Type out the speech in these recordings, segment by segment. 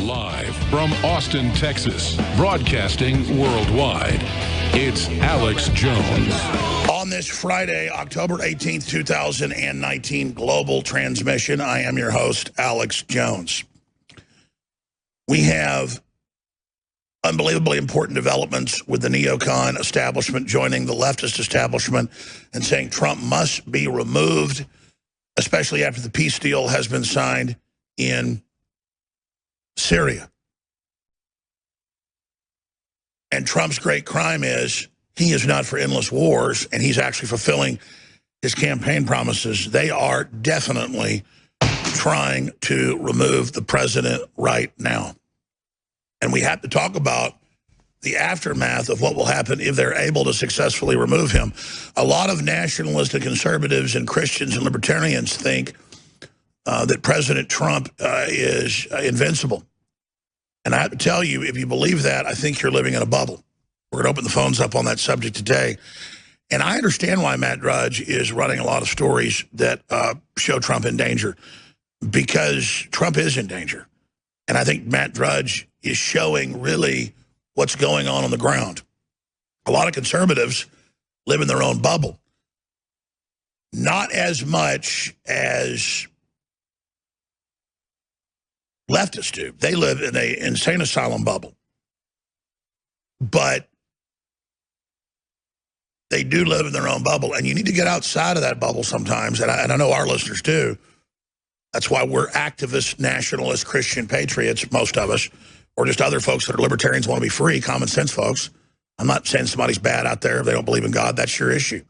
Live from Austin, Texas, broadcasting worldwide, it's Alex Jones. On this Friday, October 18th, 2019, global transmission, I am your host, Alex Jones. We have unbelievably important developments with the neocon establishment joining the leftist establishment and saying Trump must be removed, especially after the peace deal has been signed in Syria. And Trump's great crime is he is not for endless wars, and he's actually fulfilling his campaign promises. They are definitely trying to remove the president right now. And we have to talk about the aftermath of what will happen if they're able to successfully remove him. A lot of nationalists and conservatives and Christians and libertarians think that President Trump is invincible. And I have to tell you, if you believe that, I think you're living in a bubble. We're going to open the phones up on that subject today. And I understand why Matt Drudge is running a lot of stories that show Trump in danger, because Trump is in danger. And I think Matt Drudge is showing really what's going on the ground. A lot of conservatives live in their own bubble. Not as much as leftists do. They live in an insane asylum bubble. But they do live in their own bubble, and you need to get outside of that bubble sometimes, and I know our listeners do. That's why we're activist, nationalist, Christian patriots, most of us, or just other folks that are libertarians, want to be free, common sense folks. I'm not saying somebody's bad out there if they don't believe in God. That's your issue.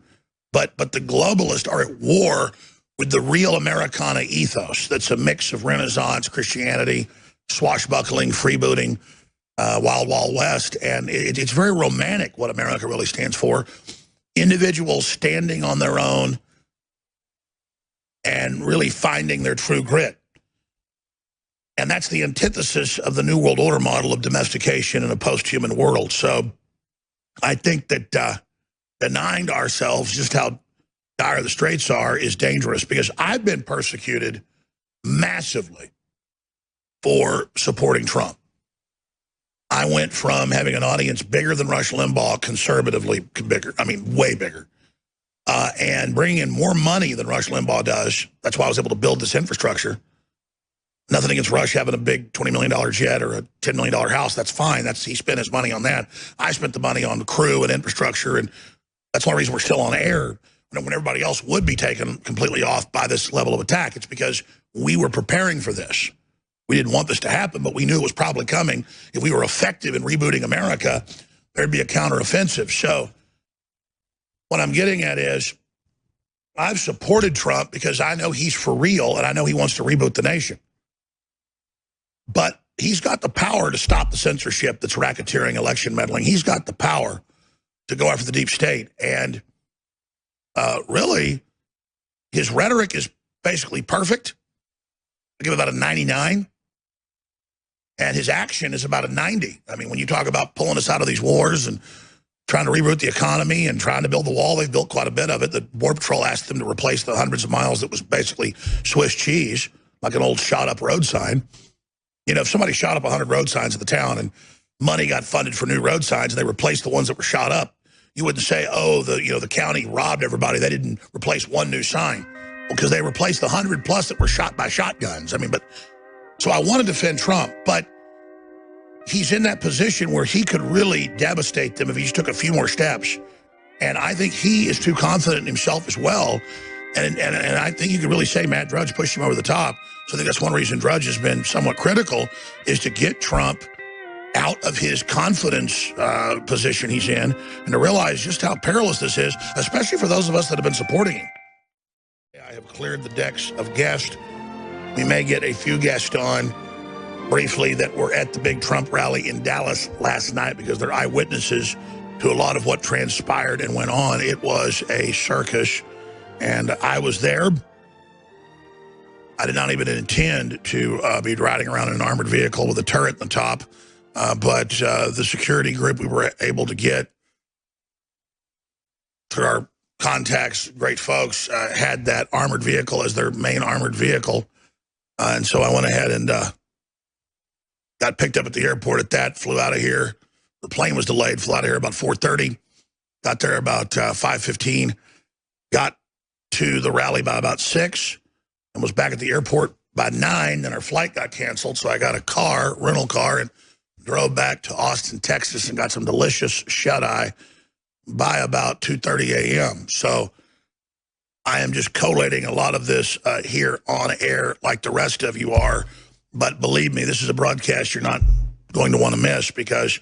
But the globalists are at war with the real Americana ethos that's a mix of Renaissance, Christianity, swashbuckling, freebooting, Wild Wild West. And it's very romantic what America really stands for. Individuals standing on their own and really finding their true grit. And that's the antithesis of the New World Order model of domestication in a post-human world. So I think that denying to ourselves just how dire the straits are is dangerous, because I've been persecuted massively for supporting Trump. I went from having an audience bigger than Rush Limbaugh, conservatively bigger, I mean, way bigger, and bringing in more money than Rush Limbaugh does. That's why I was able to build this infrastructure. Nothing against Rush having a big $20 million jet or a $10 million house. That's fine. He spent his money on that. I spent the money on the crew and infrastructure, and that's one reason we're still on air when everybody else would be taken completely off by this level of attack. It's because we were preparing for this. We didn't want this to happen, but we knew it was probably coming. If we were effective in rebooting America, there'd be a counteroffensive. So what I'm getting at is I've supported Trump because I know he's for real, and I know he wants to reboot the nation. But he's got the power to stop the censorship that's racketeering, election meddling. He's got the power to go after the deep state. And really, his rhetoric is basically perfect. I give it about a 99. And his action is about a 90. I mean, when you talk about pulling us out of these wars and trying to reboot the economy and trying to build the wall, they've built quite a bit of it. The Border Patrol asked them to replace the hundreds of miles that was basically Swiss cheese, like an old shot-up road sign. You know, if somebody shot up 100 road signs in the town and money got funded for new road signs and they replaced the ones that were shot up, you wouldn't say, oh, the county robbed everybody. They didn't replace one new sign. Well, because they replaced the 100 plus that were shot by shotguns. I mean, so I want to defend Trump, but he's in that position where he could really devastate them if he just took a few more steps. And I think he is too confident in himself as well. And I think you could really say Matt Drudge pushed him over the top. So I think that's one reason Drudge has been somewhat critical, is to get Trump out of his confidence position he's in, and to realize just how perilous this is, especially for those of us that have been supporting him. I have cleared the decks of guests. We may get a few guests on briefly that were at the big Trump rally in Dallas last night, because they're eyewitnesses to a lot of what transpired and went on. It was a circus, and I was there. I did not even intend to be riding around in an armored vehicle with a turret on the top, but the security group we were able to get through our contacts, great folks, had that armored vehicle as their main armored vehicle. And so I went ahead and got picked up at the airport at that, flew out of here. The plane was delayed, flew out of here about 4:30, got there about 5:15, got to the rally by about 6, and was back at the airport by 9. Then our flight got canceled, so I got a rental car, and drove back to Austin, Texas, and got some delicious shut-eye by about 2:30 a.m. So I am just collating a lot of this here on air like the rest of you are. But believe me, this is a broadcast you're not going to want to miss because,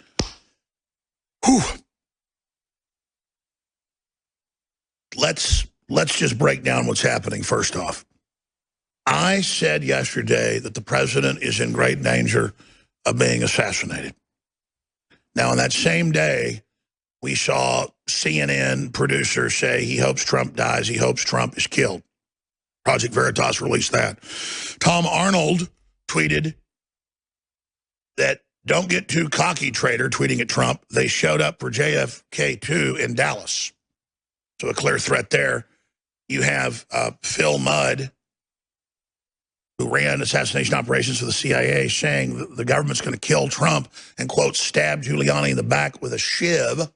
whew, let's just break down what's happening first off. I said yesterday that the president is in great danger of being assassinated. Now, on that same day, we saw CNN producer say he hopes Trump dies, he hopes Trump is killed. Project Veritas released that. Tom Arnold tweeted that, "Don't get too cocky, traitor," tweeting at Trump. They showed up for JFK2 in Dallas. So a clear threat there. You have Phil Mudd, who ran assassination operations for the CIA, saying the government's going to kill Trump and, quote, stab Giuliani in the back with a shiv.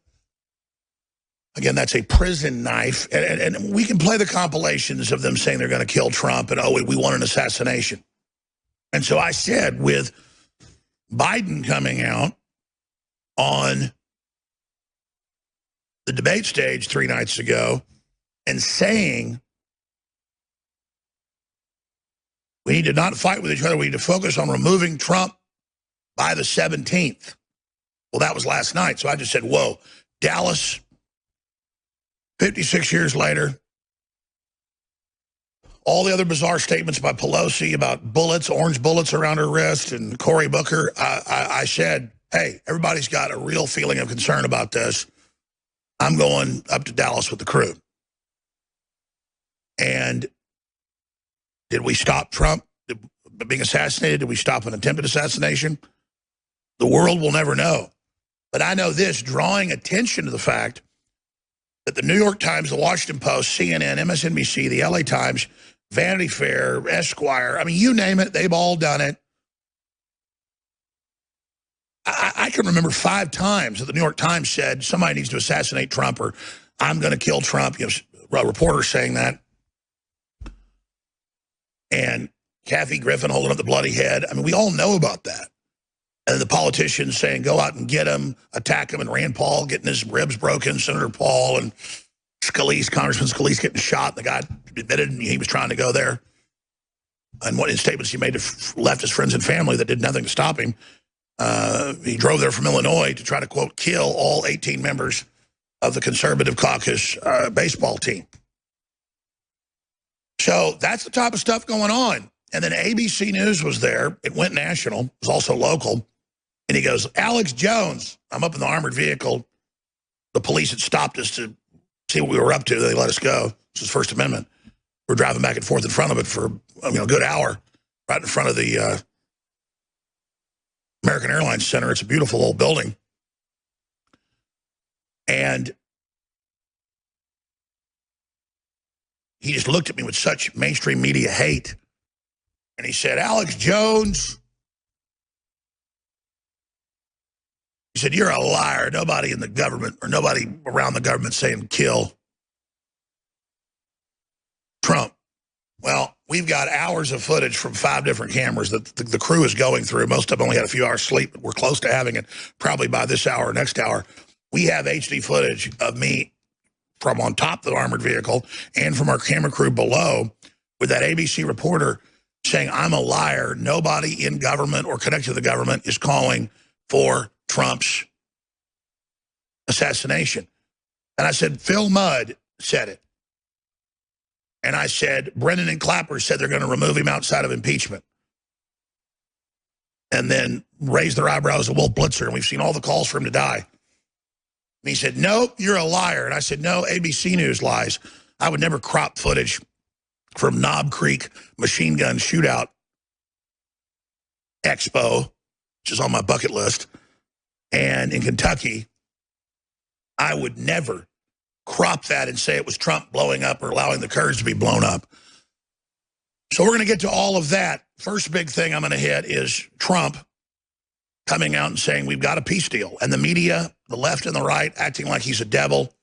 Again, that's a prison knife. And we can play the compilations of them saying they're going to kill Trump and, oh, we want an assassination. And so I said, with Biden coming out on the debate stage 3 nights ago and saying, we need to not fight with each other. We need to focus on removing Trump by the 17th. Well, that was last night. So I just said, whoa, Dallas, 56 years later, all the other bizarre statements by Pelosi about bullets, orange bullets around her wrist, and Cory Booker, I said, hey, everybody's got a real feeling of concern about this. I'm going up to Dallas with the crew. And did we stop Trump being assassinated? Did we stop an attempted assassination? The world will never know. But I know this, drawing attention to the fact that the New York Times, the Washington Post, CNN, MSNBC, the LA Times, Vanity Fair, Esquire, I mean, you name it, they've all done it. I can remember 5 times that the New York Times said somebody needs to assassinate Trump, or I'm going to kill Trump. You know, reporters saying that. And Kathy Griffin holding up the bloody head. I mean, we all know about that. And the politicians saying, go out and get him, attack him, and Rand Paul getting his ribs broken, Senator Paul, and Scalise, Congressman Scalise getting shot. The guy admitted he was trying to go there. And what in statements he made to left his friends and family that did nothing to stop him. He drove there from Illinois to try to, quote, kill all 18 members of the conservative caucus baseball team. So that's the type of stuff going on. And then ABC News was there. It went national. It was also local. And he goes, Alex Jones. I'm up in the armored vehicle. The police had stopped us to see what we were up to. They let us go. This is First Amendment. We're driving back and forth in front of it for a good hour, right in front of the American Airlines Center. It's a beautiful old building. And he just looked at me with such mainstream media hate. And he said, Alex Jones. He said, you're a liar. Nobody in the government or nobody around the government saying kill Trump. Well, we've got hours of footage from 5 different cameras that the crew is going through. Most of them only had a few hours sleep, but we're close to having it probably by this hour or next hour. We have HD footage of me from on top of the armored vehicle and from our camera crew below with that ABC reporter saying, I'm a liar. Nobody in government or connected to the government is calling for Trump's assassination. And I said, Phil Mudd said it. And I said, Brennan and Clapper said they're going to remove him outside of impeachment. And then raised their eyebrows at Wolf Blitzer, and we've seen all the calls for him to die. And he said, nope, you're a liar. And I said, no, ABC News lies. I would never crop footage from Knob Creek Machine Gun Shootout Expo, which is on my bucket list, and in Kentucky. I would never crop that and say it was Trump blowing up or allowing the Kurds to be blown up. So we're going to get to all of that. First big thing I'm going to hit is Trump coming out and saying we've got a peace deal. And the media, the left and the right, acting like he's a devil.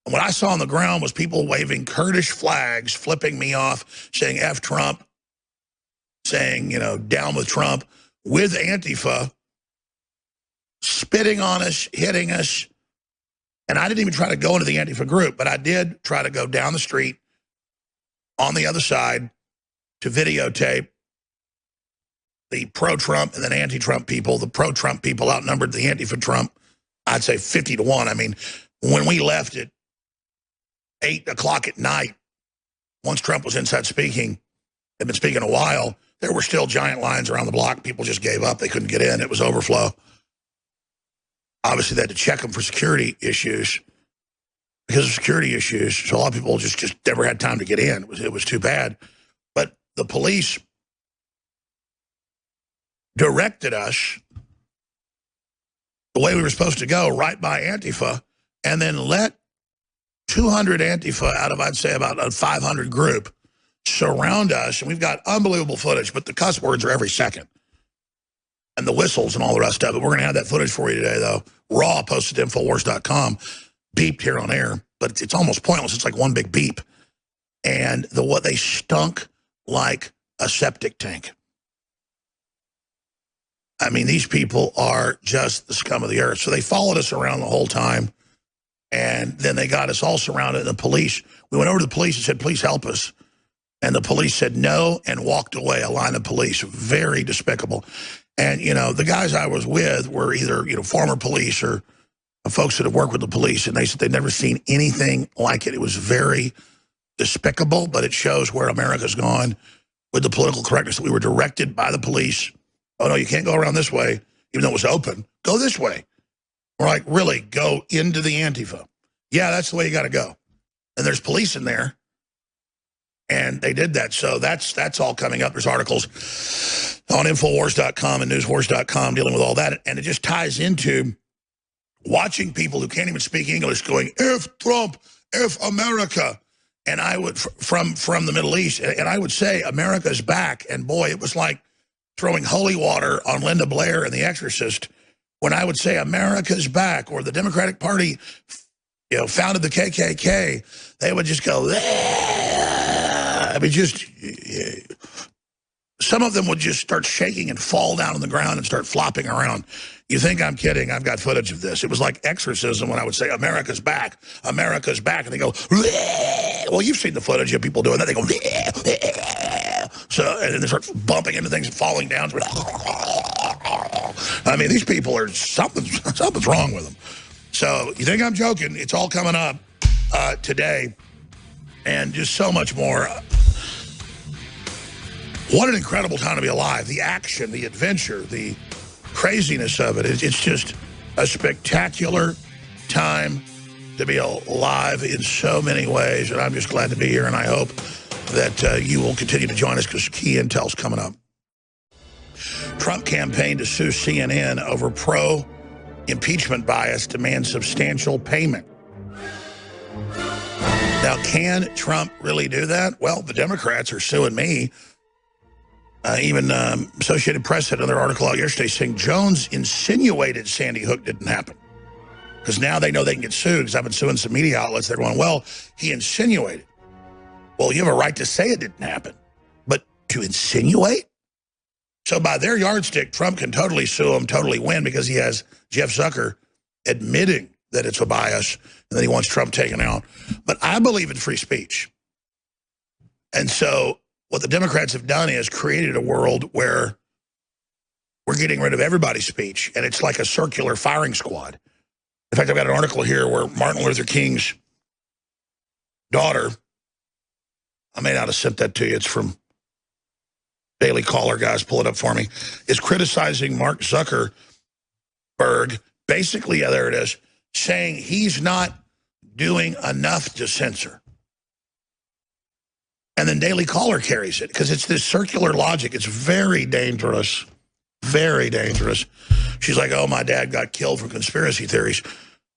And what I saw on the ground was people waving Kurdish flags, flipping me off, saying F Trump, saying, you know, down with Trump, with Antifa, spitting on us, hitting us. And I didn't even try to go into the Antifa group, but I did try to go down the street on the other side to videotape the pro-Trump and then anti-Trump people. The pro-Trump people outnumbered the anti-Trump, I'd say 50 to 1. I mean, when we left at 8 o'clock at night, once Trump was inside speaking, had been speaking a while, there were still giant lines around the block. People just gave up. They couldn't get in. It was overflow. Obviously, they had to check them for security issues because of security issues. So a lot of people just never had time to get in. It was too bad. But the police directed us the way we were supposed to go, right by Antifa, and then let 200 Antifa out of, I'd say, about a 500 group surround us. And we've got unbelievable footage, but the cuss words are every second. And the whistles and all the rest of it. We're going to have that footage for you today, though. Raw, posted to Infowars.com, beeped here on air. But it's almost pointless. It's like one big beep. And what they stunk like a septic tank. I mean, these people are just the scum of the earth. So they followed us around the whole time. And then they got us all surrounded. And the police, we went over to the police and said, please help us. And the police said no and walked away, a line of police. Very despicable. And, you know, the guys I was with were either, you know, former police or folks that have worked with the police. And they said they'd never seen anything like it. It was very despicable, but it shows where America's gone with the political correctness. We were directed by the police. Oh, no, you can't go around this way, even though it was open. Go this way. We're like, really? Go into the Antifa. Yeah, that's the way you got to go. And there's police in there. And they did that. So that's all coming up. There's articles on Infowars.com and Newswars.com dealing with all that. And it just ties into watching people who can't even speak English going, F Trump, F America. And I would, from the Middle East, and I would say, America's back. And boy, it was like throwing holy water on Linda Blair and The Exorcist when I would say America's back, or the Democratic Party, you know, founded the KKK. They would just go, I mean, just some of them would just start shaking and fall down on the ground and start flopping around. You think I'm kidding? I've got footage of this. It was like exorcism when I would say, America's back, America's back. And they go, well, you've seen the footage of people doing that. They go, so, and then they start bumping into things and falling down. I mean, these people are, something's wrong with them. So you think I'm joking? It's all coming up today. And just so much more. What an incredible time to be alive. The action, the adventure, the craziness of it. It's just a spectacular time to be alive in so many ways. And I'm just glad to be here. And I hope that you will continue to join us because key intel's coming up. Trump campaign to sue CNN over pro-impeachment bias demands substantial payment. Now, can Trump really do that? Well, the Democrats are suing me. Even Associated Press had another article out yesterday saying Jones insinuated Sandy Hook didn't happen. Because now they know they can get sued, because I've been suing some media outlets. They're going, well, he insinuated. Well, you have a right to say it didn't happen. But to insinuate? So by their yardstick, Trump can totally sue him, totally win, because he has Jeff Zucker admitting that it's a bias and that he wants Trump taken out. But I believe in free speech. And so what the Democrats have done is created a world where we're getting rid of everybody's speech, and it's like a circular firing squad. In fact, I've got an article here where Martin Luther King's daughter, I may not have sent that to you, it's from Daily Caller, guys, pull it up for me, is criticizing Mark Zuckerberg, basically, yeah, there it is, saying he's not doing enough to censor. And then Daily Caller carries it because it's this circular logic. It's very dangerous, very dangerous. She's like, oh, my dad got killed for conspiracy theories.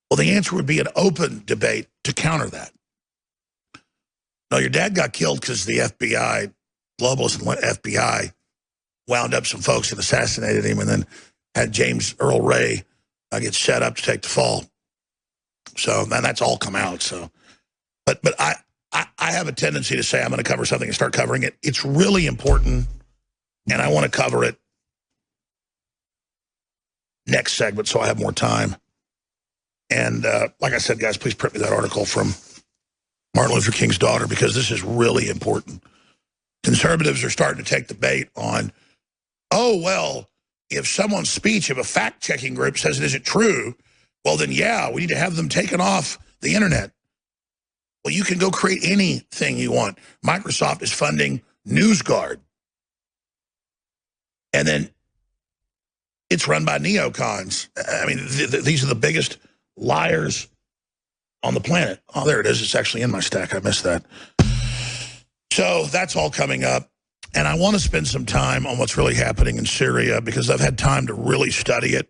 Well, the answer would be an open debate to counter that. No, your dad got killed because the FBI, globalists and FBI, wound up some folks and assassinated him, and then had James Earl Ray get set up to take the fall. So, and that's all come out. So, but I have a tendency to say I'm going to cover something and start covering it. It's really important, and I want to cover it next segment so I have more time. And like I said, guys, please print me that article from Martin Luther King's daughter, because this is really important. Conservatives are starting to take the bait on, oh, well, if someone's speech of a fact-checking group says it isn't true, well, then, yeah, we need to have them taken off the internet. Well, you can go create anything you want. Microsoft is funding NewsGuard. And then it's run by neocons. I mean, these are the biggest liars on the planet. Oh, there it is. It's actually in my stack. I missed that. So that's all coming up. And I want to spend some time on what's really happening in Syria, because I've had time to really study it.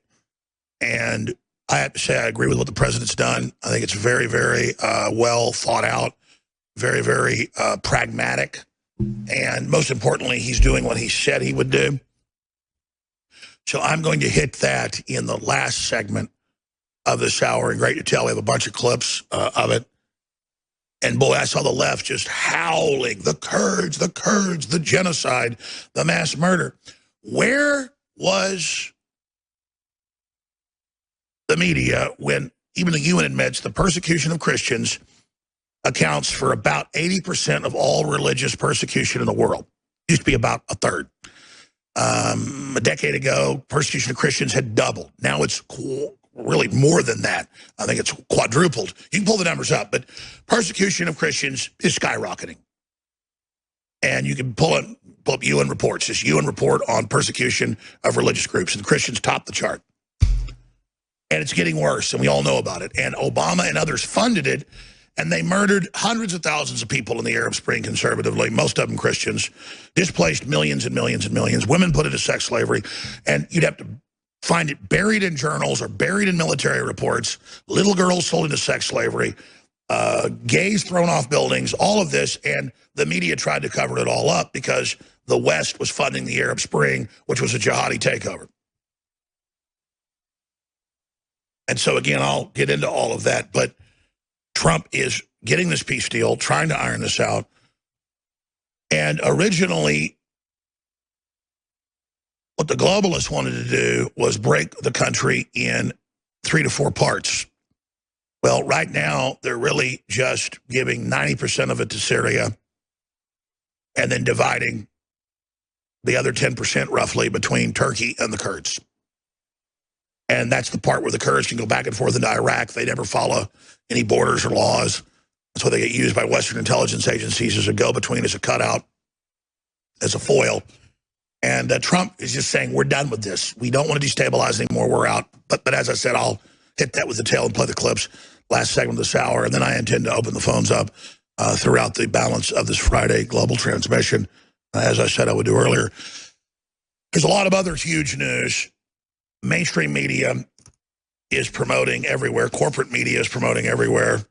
And I have to say I agree with what the president's done. I think it's very, very well thought out, very, very pragmatic. And most importantly, he's doing what he said he would do. So I'm going to hit that in the last segment of this hour. And great to tell, we have a bunch of clips of it. And boy, I saw the left just howling, the Kurds, the genocide, the mass murder. Where was the media when even the UN admits the persecution of Christians accounts for about 80% of all religious persecution in the world? Used to be about a third. A decade ago, persecution of Christians had doubled. Now it's really more than that. I think it's quadrupled. You can pull the numbers up, but persecution of Christians is skyrocketing. And you can pull up UN reports. This UN report on persecution of religious groups, and Christians top the chart. And it's getting worse, and we all know about it. And Obama and others funded it, and they murdered hundreds of thousands of people in the Arab Spring conservatively, most of them Christians, displaced millions and millions and millions. Women put into sex slavery, and you'd have to find it buried in journals or buried in military reports, little girls sold into sex slavery, gays thrown off buildings, all of this, and the media tried to cover it all up because the West was funding the Arab Spring, which was a jihadi takeover. And so, again, I'll get into all of that, but Trump is getting this peace deal, trying to iron this out. And originally, what the globalists wanted to do was break the country in 3 to 4 parts. Well, right now, they're really just giving 90% of it to Syria and then dividing the other 10% roughly between Turkey and the Kurds. And that's the part where the Kurds can go back and forth into Iraq. They never follow any borders or laws. That's why they get used by Western intelligence agencies as a go-between, as a cutout, as a foil. And Trump is just saying, we're done with this. We don't want to destabilize anymore. We're out. But as I said, I'll hit that with the tail and play the clips last segment of this hour. And then I intend to open the phones up throughout the balance of this Friday global transmission, as I said I would do earlier. There's a lot of other huge news. Mainstream media is promoting everywhere. Corporate media is promoting everywhere.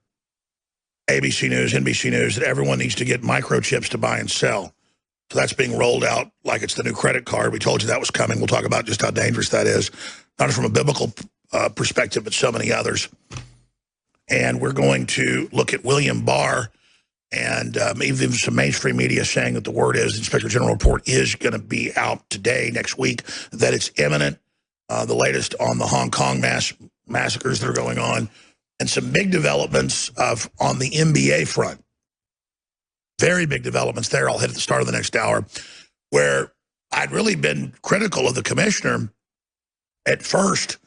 ABC News, NBC News, that everyone needs to get microchips to buy and sell. So that's being rolled out like it's the new credit card. We told you that was coming. We'll talk about just how dangerous that is, not from a biblical perspective, but so many others. And we're going to look at William Barr and even some mainstream media saying that the word is the Inspector General report is going to be out today, next week, that it's imminent. The latest on the Hong Kong massacres that are going on, and some big developments on the NBA front. Very big developments there. I'll hit at the start of the next hour, where I'd really been critical of the commissioner at first,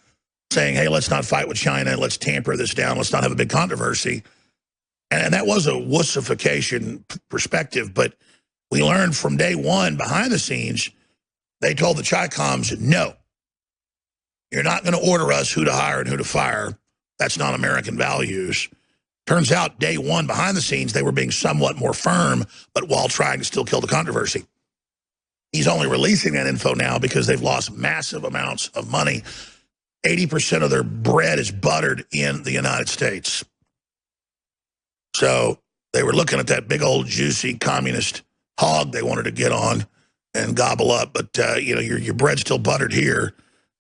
saying, hey, let's not fight with China. Let's tamper this down. Let's not have a big controversy. And that was a wussification perspective. But we learned from day one, behind the scenes, they told the Chi-Coms, no. You're not going to order us who to hire and who to fire. That's not American values. Turns out, day one, behind the scenes, they were being somewhat more firm, but while trying to still kill the controversy. He's only releasing that info now because they've lost massive amounts of money. 80% of their bread is buttered in the United States. So they were looking at that big old juicy communist hog they wanted to get on and gobble up. But, you know, your bread's still buttered here.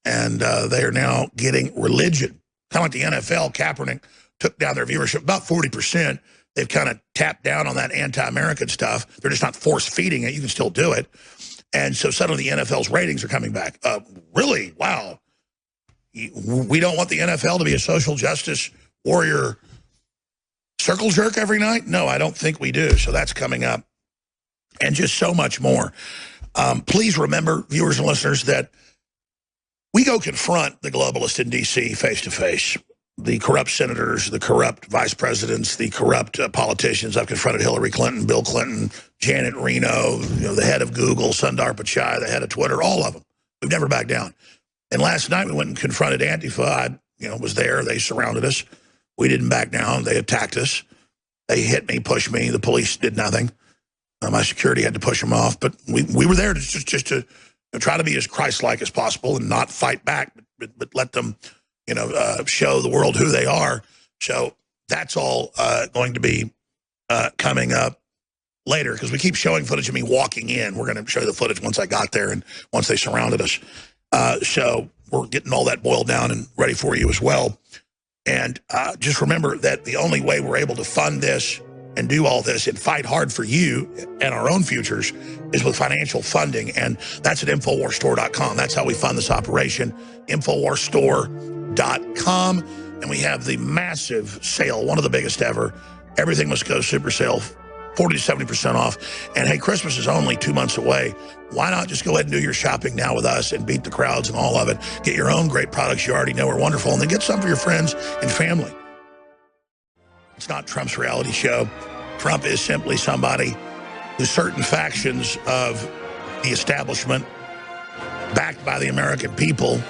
and they are now getting religion. Kind of like the NFL, Kaepernick took down their viewership about 40%. They've kind of tapped down on that anti-American stuff. They're just not force-feeding it. You can still do it. And so suddenly the NFL's ratings are coming back. Really? Wow. We don't want the NFL to be a social justice warrior circle jerk every night? No, I don't think we do. So that's coming up. And just so much more. Please remember, viewers and listeners, that we go confront the globalists in D.C. face-to-face. The corrupt senators, the corrupt vice presidents, the corrupt politicians. I've confronted Hillary Clinton, Bill Clinton, Janet Reno, the head of Google, Sundar Pichai, the head of Twitter, all of them. We've never backed down. And last night we went and confronted Antifa. I was there. They surrounded us. We didn't back down. They attacked us. They hit me, pushed me. The police did nothing. My security had to push them off. But we were there just to try to be as Christ-like as possible and not fight back, but let them show the world who they are. So that's all going to be coming up later, because we keep showing footage of me walking in. We're going to show you the footage once I got there and once they surrounded us. So we're getting all that boiled down and ready for you as well. And just remember that the only way we're able to fund this and do all this and fight hard for you and our own futures is with financial funding. And that's at InfoWarsStore.com. That's how we fund this operation, InfoWarsStore.com. And we have the massive sale, one of the biggest ever. Everything Must Go super sale, 40 to 70% off. And hey, Christmas is only 2 months away. Why not just go ahead and do your shopping now with us and beat the crowds and all of it? Get your own great products you already know are wonderful, and then get some for your friends and family. It's not Trump's reality show. Trump is simply somebody who certain factions of the establishment, backed by the American people,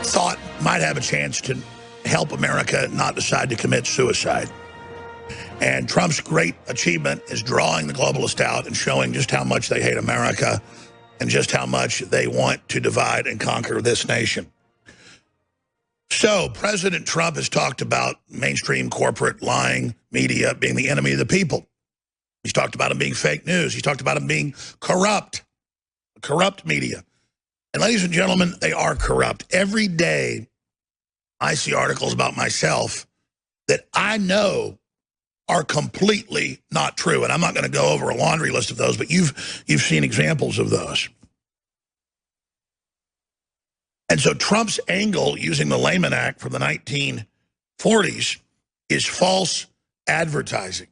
thought might have a chance to help America not decide to commit suicide. And Trump's great achievement is drawing the globalists out and showing just how much they hate America and just how much they want to divide and conquer this nation. So President Trump has talked about mainstream corporate lying media being the enemy of the people. He's talked about them being fake news. He's talked about them being corrupt media. And ladies and gentlemen, they are corrupt. Every day I see articles about myself that I know are completely not true. And I'm not going to go over a laundry list of those, but you've seen examples of those. And so Trump's angle using the Layman Act from the 1940s is false advertising,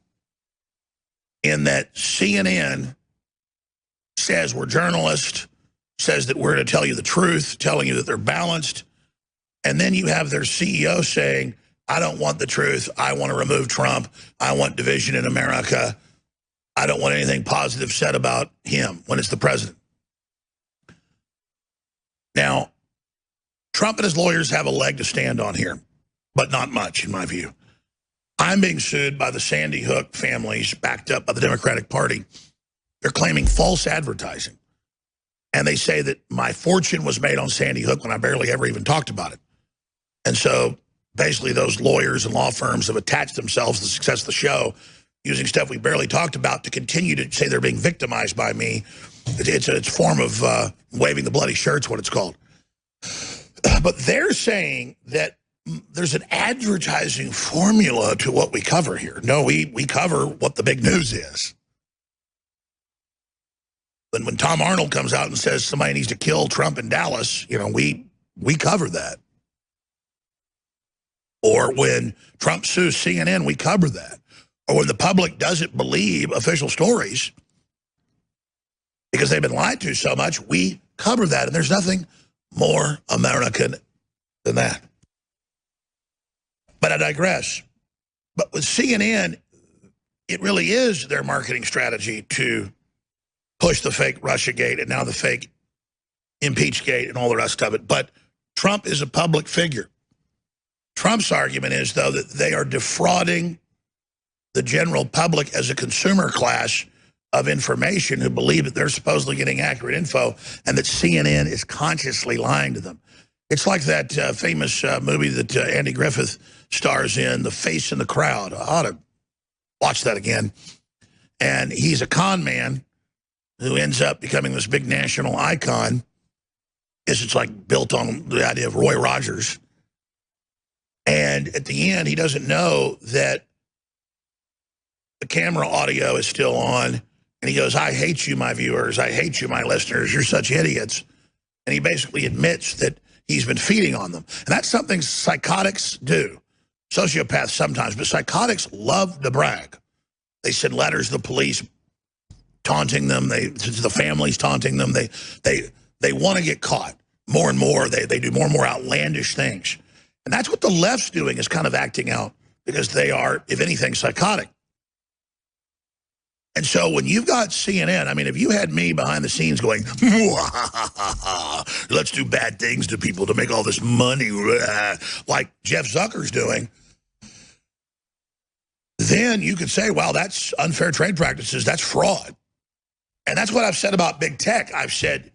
in that CNN says we're journalists, says that we're going to tell you the truth, telling you that they're balanced, and then you have their CEO saying, I don't want the truth, I want to remove Trump, I want division in America, I don't want anything positive said about him when it's the president. Now, Trump and his lawyers have a leg to stand on here, but not much, in my view. I'm being sued by the Sandy Hook families, backed up by the Democratic Party. They're claiming false advertising. And they say that my fortune was made on Sandy Hook when I barely ever even talked about it. And so basically those lawyers and law firms have attached themselves to the success of the show using stuff we barely talked about to continue to say they're being victimized by me. It's a form of waving the bloody shirt's what it's called. But they're saying that there's an advertising formula to what we cover here. No, we cover what the big news is. Then when Tom Arnold comes out and says somebody needs to kill Trump in Dallas, we cover that. Or when Trump sues CNN, we cover that. Or when the public doesn't believe official stories because they've been lied to so much, we cover that. And there's nothing more American than that. But I digress. But with CNN, it really is their marketing strategy to push the fake Russiagate and now the fake Impeachgate and all the rest of it. But Trump is a public figure. Trump's argument is, though, that they are defrauding the general public as a consumer class of information who believe that they're supposedly getting accurate info and that CNN is consciously lying to them. It's like that famous movie that Andy Griffith stars in, The Face in the Crowd. I ought to watch that again. And he's a con man who ends up becoming this big national icon. It's like built on the idea of Roy Rogers. And at the end, he doesn't know that the camera audio is still on. And he goes, I hate you, my viewers. I hate you, my listeners. You're such idiots. And he basically admits that he's been feeding on them. And that's something psychotics do. Sociopaths sometimes, but psychotics love to brag. They send letters to the police taunting them. To the families taunting them. They want to get caught more and more. They do more and more outlandish things. And that's what the left's doing, is kind of acting out, because they are, if anything, psychotic. And so when you've got CNN, I mean, if you had me behind the scenes going, let's do bad things to people to make all this money, like Jeff Zucker's doing, then you could say, well, that's unfair trade practices. That's fraud. And that's what I've said about big tech. I've said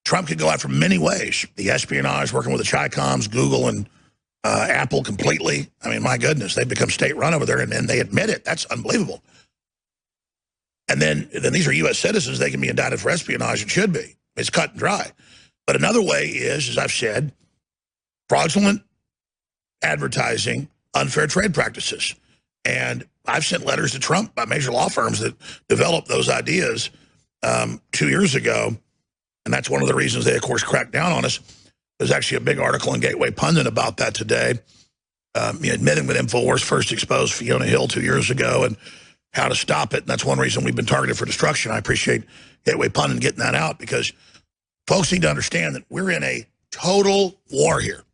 Trump could go after many ways. The espionage, working with the Chi-Coms, Google, and Apple completely. I mean, my goodness, they've become state-run over there, and they admit it. That's unbelievable. And then these are U.S. citizens. They can be indicted for espionage. It should be. It's cut and dry. But another way is, as I've said, fraudulent advertising, unfair trade practices. And I've sent letters to Trump by major law firms that developed those ideas 2 years ago. And that's one of the reasons they, of course, cracked down on us. There's actually a big article in Gateway Pundit about that today, admitting that Infowars first exposed Fiona Hill 2 years ago and how to stop it. And that's one reason we've been targeted for destruction. I appreciate Gateway Pundit getting that out, because folks need to understand that we're in a total war here.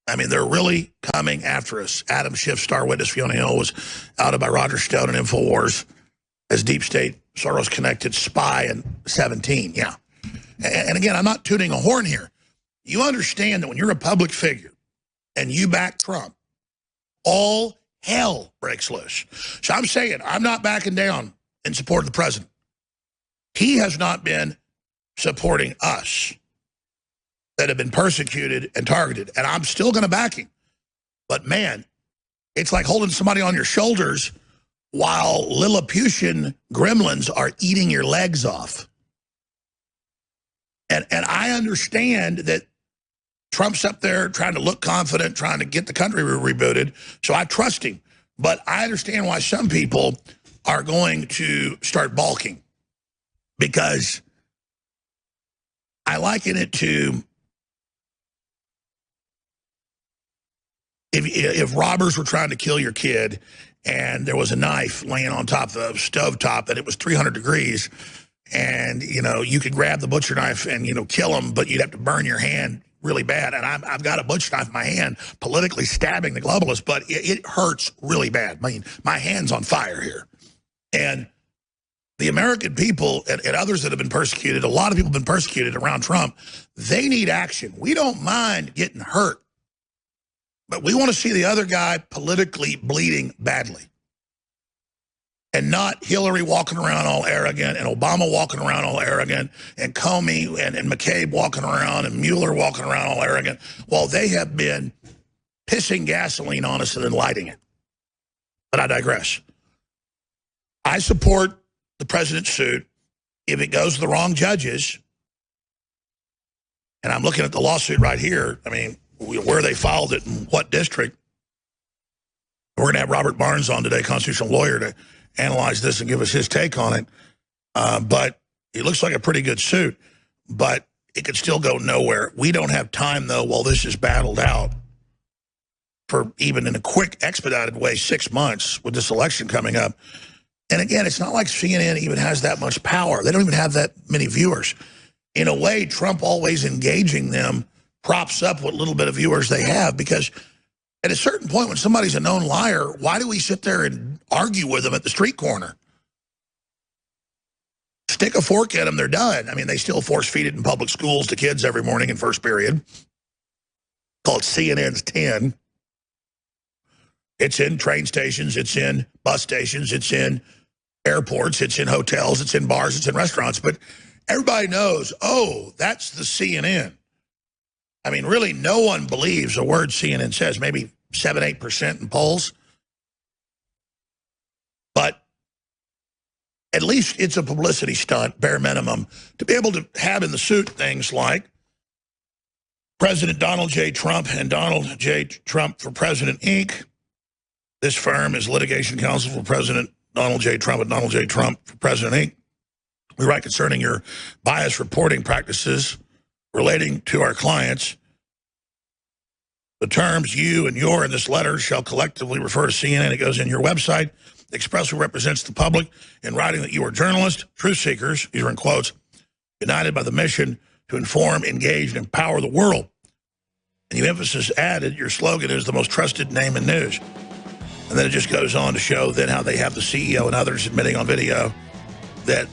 I mean, they're really coming after us. Adam Schiff, star witness Fiona Hill, was outed by Roger Stone and Infowars as deep state, Soros-connected spy in 17, yeah. And again, I'm not tooting a horn here. You understand that when you're a public figure and you back Trump, all hell breaks loose. So I'm saying I'm not backing down in support of the president. He has not been supporting us that have been persecuted and targeted, and I'm still going to back him. But man, it's like holding somebody on your shoulders while Lilliputian gremlins are eating your legs off. And I understand that Trump's up there trying to look confident, trying to get the country rebooted, so I trust him. But I understand why some people are going to start balking, because I liken it to if robbers were trying to kill your kid and there was a knife laying on top of the stovetop and it was 300 degrees, and, you know, you could grab the butcher knife and, you know, kill him, but you'd have to burn your hand really bad. And I've got a butcher knife in my hand, politically stabbing the globalists, but it hurts really bad. I mean, my hand's on fire here. And the American people and others that have been persecuted, a lot of people have been persecuted around Trump, they need action. We don't mind getting hurt, but we want to see the other guy politically bleeding badly. And not Hillary walking around all arrogant, and Obama walking around all arrogant, and Comey and McCabe walking around, and Mueller walking around all arrogant, while they have been pissing gasoline on us and then lighting it. But I digress. I support the president's suit if it goes to the wrong judges. And I'm looking at the lawsuit right here. I mean, where they filed it and what district. We're going to have Robert Barnes on today, constitutional lawyer, to analyze this and give us his take on it. But it looks like a pretty good suit, but it could still go nowhere. We don't have time, though, while this is battled out, for even in a quick, expedited way, 6 months with this election coming up. And again, it's not like CNN even has that much power. They don't even have that many viewers. In a way, Trump always engaging them props up what little bit of viewers they have, because at a certain point, when somebody's a known liar, why do we sit there and argue with them at the street corner? Stick a fork in them, they're done. I mean, they still force feed it in public schools to kids every morning in first period. Called CNN's 10. It's in train stations, it's in bus stations, it's in airports, it's in hotels, it's in bars, it's in restaurants. But everybody knows, oh, that's the CNN. I mean, really, no one believes a word CNN says, maybe 7-8% in polls. But at least it's a publicity stunt, bare minimum, to be able to have in the suit things like President Donald J. Trump and Donald J. Trump for President, Inc. This firm is litigation counsel for President Donald J. Trump and Donald J. Trump for President, Inc. We write concerning your bias reporting practices relating to our clients. The terms you and your in this letter shall collectively refer to CNN. It goes in your website. Expressly represents the public in writing that you are journalists, truth seekers, these are in quotes, united by the mission to inform, engage, and empower the world. And you emphasis added, your slogan is the most trusted name in news. And then it just goes on to show then how they have the CEO and others admitting on video that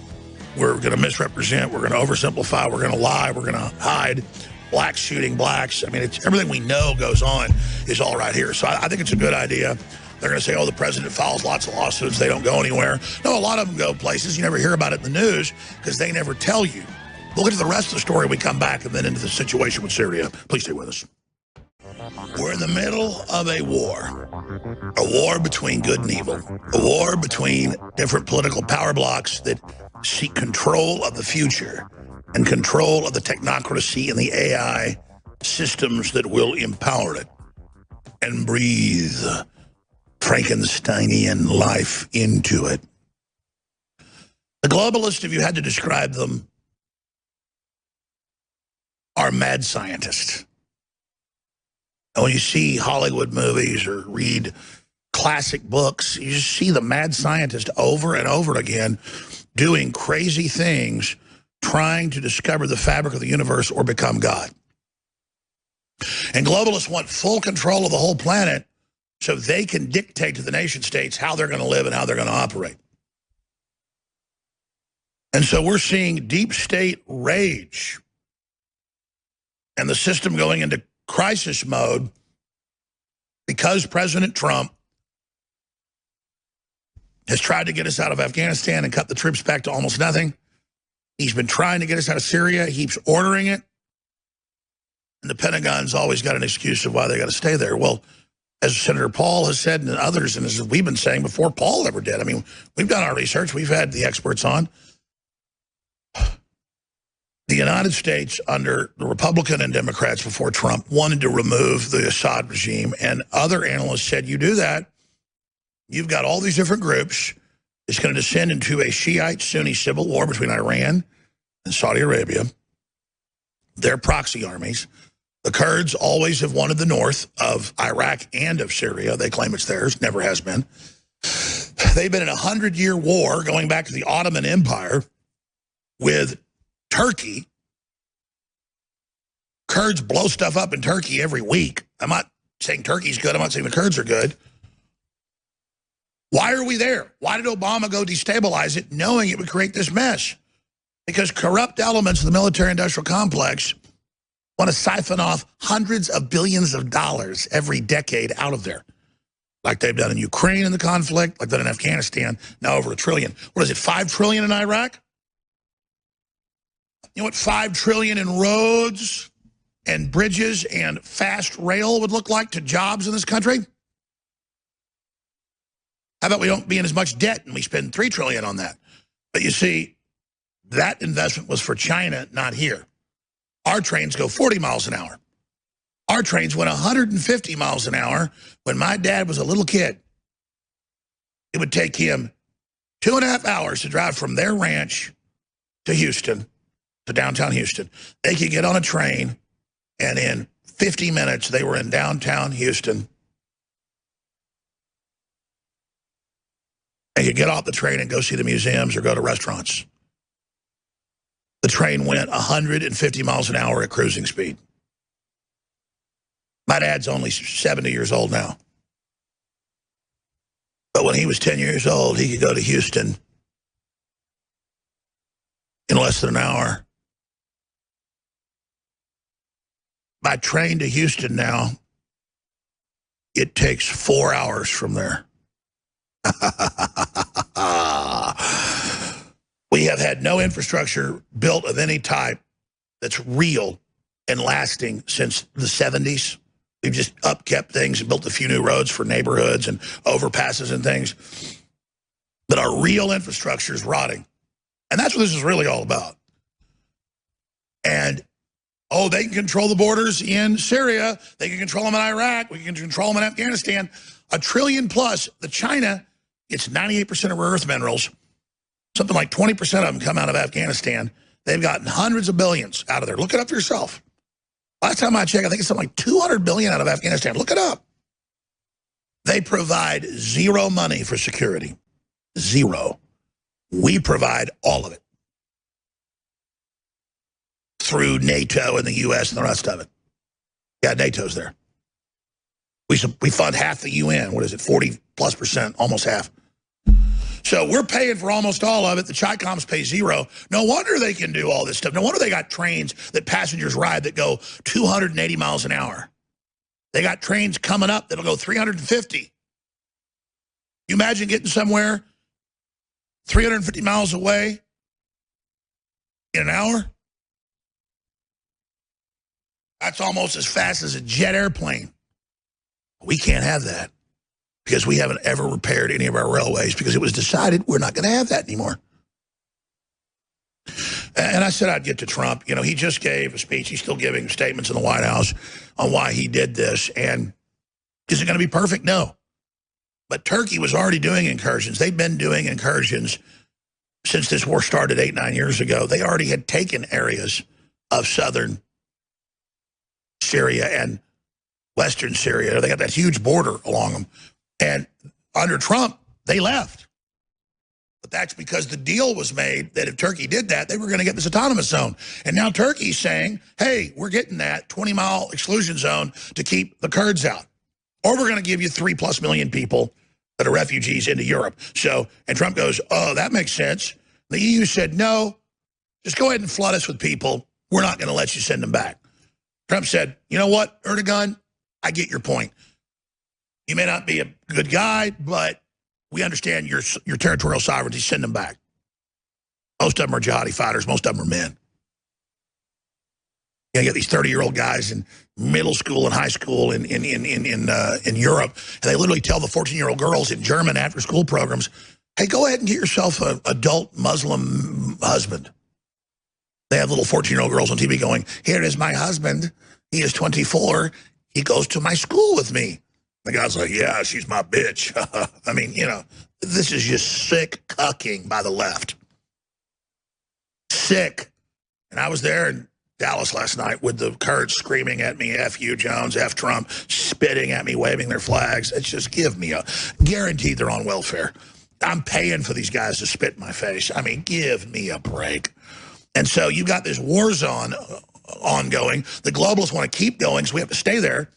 we're going to misrepresent, we're going to oversimplify, we're going to lie, we're going to hide, blacks shooting blacks. I mean, it's everything we know goes on is all right here. So I think it's a good idea. They're going to say, oh, the president files lots of lawsuits. They don't go anywhere. No, a lot of them go places. You never hear about it in the news because they never tell you. We'll get to the rest of the story when we come back and then into the situation with Syria. Please stay with us. We're in the middle of a war between good and evil, a war between different political power blocks that seek control of the future and control of the technocracy and the AI systems that will empower it and breathe Frankensteinian life into it. The globalists, if you had to describe them, are mad scientists. And when you see Hollywood movies or read classic books, you just see the mad scientist over and over again doing crazy things, trying to discover the fabric of the universe or become God. And globalists want full control of the whole planet so they can dictate to the nation states how they're going to live and how they're going to operate. And so we're seeing deep state rage and the system going into crisis mode because President Trump has tried to get us out of Afghanistan and cut the troops back to almost nothing. He's been trying to get us out of Syria. He keeps ordering it. And the Pentagon's always got an excuse of why they got to stay there. Well, as Senator Paul has said and others, and as we've been saying before Paul ever did, I mean, we've done our research. We've had the experts on. The United States, under the Republican and Democrats before Trump, wanted to remove the Assad regime. And other analysts said, you do that, you've got all these different groups. It's going to descend into a Shiite-Sunni civil war between Iran and Saudi Arabia. Their proxy armies. The Kurds always have wanted the north of Iraq and of Syria. They claim it's theirs, never has been. They've been in a 100-year war going back to the Ottoman Empire with Turkey. Kurds blow stuff up in Turkey every week. I'm not saying Turkey's good. I'm not saying the Kurds are good. Why are we there? Why did Obama go destabilize it knowing it would create this mess? Because corrupt elements of the military-industrial complex want to siphon off hundreds of billions of dollars every decade out of there. Like they've done in Ukraine in the conflict, like they've done in Afghanistan, now over $1 trillion. What is it, $5 trillion in Iraq? You know what $5 trillion in roads and bridges and fast rail would look like to jobs in this country? How about we don't be in as much debt and we spend $3 trillion on that? But you see, that investment was for China, not here. Our trains go 40 miles an hour. Our trains went 150 miles an hour when my dad was a little kid. It would take him 2.5 hours to drive from their ranch to Houston, to downtown Houston. They could get on a train, and in 50 minutes, they were in downtown Houston. They could get off the train and go see the museums or go to restaurants. The train went 150 miles an hour at cruising speed. My dad's only 70 years old now. But when he was 10 years old, he could go to Houston in less than an hour. By train to Houston now, it takes 4 hours from there. We have had no infrastructure built of any type that's real and lasting since the 70s. We've just upkept things and built a few new roads for neighborhoods and overpasses and things. But our real infrastructure is rotting. And that's what this is really all about. And Oh, they can control the borders in Syria. They can control them in Iraq. We can control them in Afghanistan. $1 trillion plus. The China gets 98% of rare earth minerals. Something like 20% of them come out of Afghanistan. They've gotten hundreds of billions out of there. Look it up for yourself. Last time I checked, I think it's something like 200 billion out of Afghanistan. Look it up. They provide zero money for security. Zero. We provide all of it. Through NATO and the U.S. and the rest of it. Yeah, NATO's there. We fund half the UN. What is it, 40+%, almost half. So we're paying for almost all of it. The Chi-Coms pay zero. No wonder they can do all this stuff. No wonder they got trains that passengers ride that go 280 miles an hour. They got trains coming up that'll go 350. You imagine getting somewhere 350 miles away in an hour? That's almost as fast as a jet airplane. We can't have that because we haven't ever repaired any of our railways because it was decided we're not going to have that anymore. And I said I'd get to Trump. You know, he just gave a speech. He's still giving statements in the White House on why he did this. And is it going to be perfect? No. But Turkey was already doing incursions. They've been doing incursions since this war started 8-9 years ago. They already had taken areas of southern Syria and western Syria. They got that huge border along them. And under Trump, they left. But that's because the deal was made that if Turkey did that, they were going to get this autonomous zone. And now Turkey's saying, hey, we're getting that 20-mile exclusion zone to keep the Kurds out. Or we're going to give you 3+ million people that are refugees into Europe. So, and Trump goes, oh, that makes sense. The EU said, no, just go ahead and flood us with people. We're not going to let you send them back. Trump said, you know what, Erdogan, I get your point. You may not be a good guy, but we understand your territorial sovereignty. Send them back. Most of them are jihadi fighters. Most of them are men. You get these 30-year-old guys in middle school and high school in Europe, and they literally tell the 14-year-old girls in German after-school programs, hey, go ahead and get yourself an adult Muslim husband. They have little 14-year-old girls on TV going, here is my husband. He is 24. He goes to my school with me. The guy's like, yeah, she's my bitch. I mean, you know, this is just sick cucking by the left. Sick. And I was there in Dallas last night with the Kurds screaming at me, F you, Jones, F Trump, spitting at me, waving their flags. It's just give me a, guaranteed they're on welfare. I'm paying for these guys to spit in my face. I mean, give me a break. And so you got this war zone ongoing. The globalists want to keep going, so we have to stay there.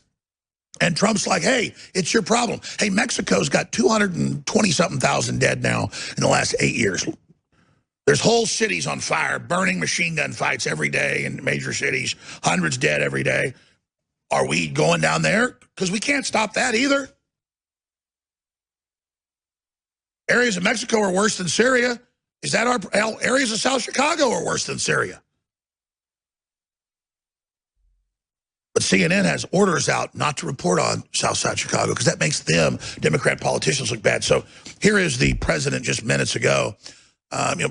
And Trump's like, hey, it's your problem. Hey, Mexico's got 220-something thousand dead now in the last 8 years. There's whole cities on fire, burning machine gun fights every day in major cities, hundreds dead every day. Are we going down there? Because we can't stop that either. Areas of Mexico are worse than Syria. Is that our areas of South Chicago are worse than Syria? But CNN has orders out not to report on Southside Chicago because that makes them, Democrat politicians, look bad. So here is the president just minutes ago,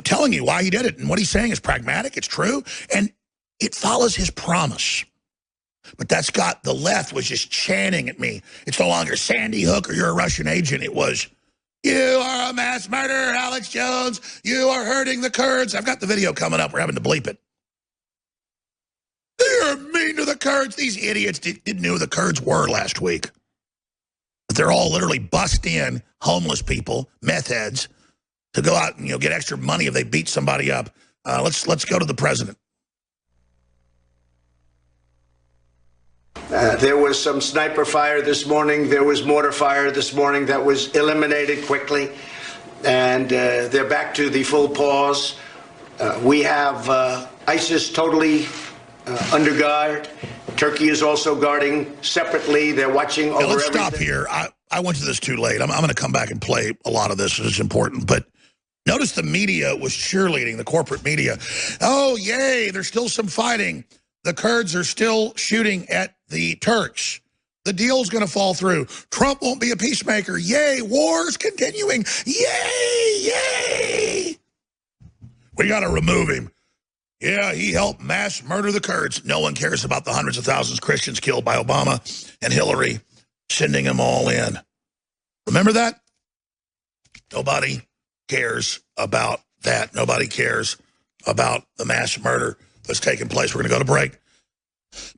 telling you why he did it. And what he's saying is pragmatic. It's true. And it follows his promise. But that's got the left was just chanting at me. It's no longer Sandy Hook or you're a Russian agent. It was, you are a mass murderer, Alex Jones. You are hurting the Kurds. I've got the video coming up. We're having to bleep it. They're mean to the Kurds. These idiots didn't know who the Kurds were last week. But they're all literally bust in homeless people, meth heads, to go out and get extra money if they beat somebody up. Let's go to the president. There was some sniper fire this morning. There was mortar fire this morning that was eliminated quickly. And they're back to the full pause. We have ISIS totally under guard. Turkey is also guarding separately. They're watching over let's everything. Stop here. I went to this too late. I'm going to come back and play a lot of this. It's important. But notice the media was cheerleading, the corporate media. Oh, yay, there's still some fighting. The Kurds are still shooting at the Turks. The deal's going to fall through. Trump won't be a peacemaker. Yay, war's continuing. Yay, yay. We got to remove him. Yeah, he helped mass murder the Kurds. No one cares about the hundreds of thousands of Christians killed by Obama and Hillary, sending them all in. Remember that? Nobody cares about that. Nobody cares about the mass murder that's taking place. We're going to go to break.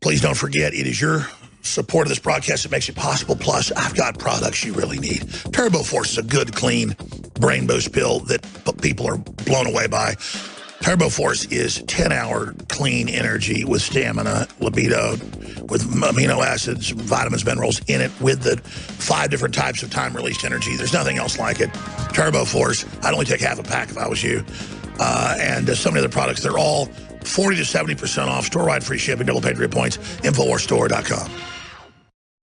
Please don't forget, it is your support of this broadcast that makes it possible. Plus, I've got products you really need. Turbo Force is a good, clean brain boost pill that people are blown away by. Turbo Force is 10-hour clean energy with stamina, libido, with amino acids, vitamins, minerals in it, with the 5 different types of time-released energy. There's nothing else like it. Turbo Force, I'd only take half a pack if I was you. And so many other products, they're all 40 to 70% off, store-wide free shipping, double paid points, InfoWarsStore.com.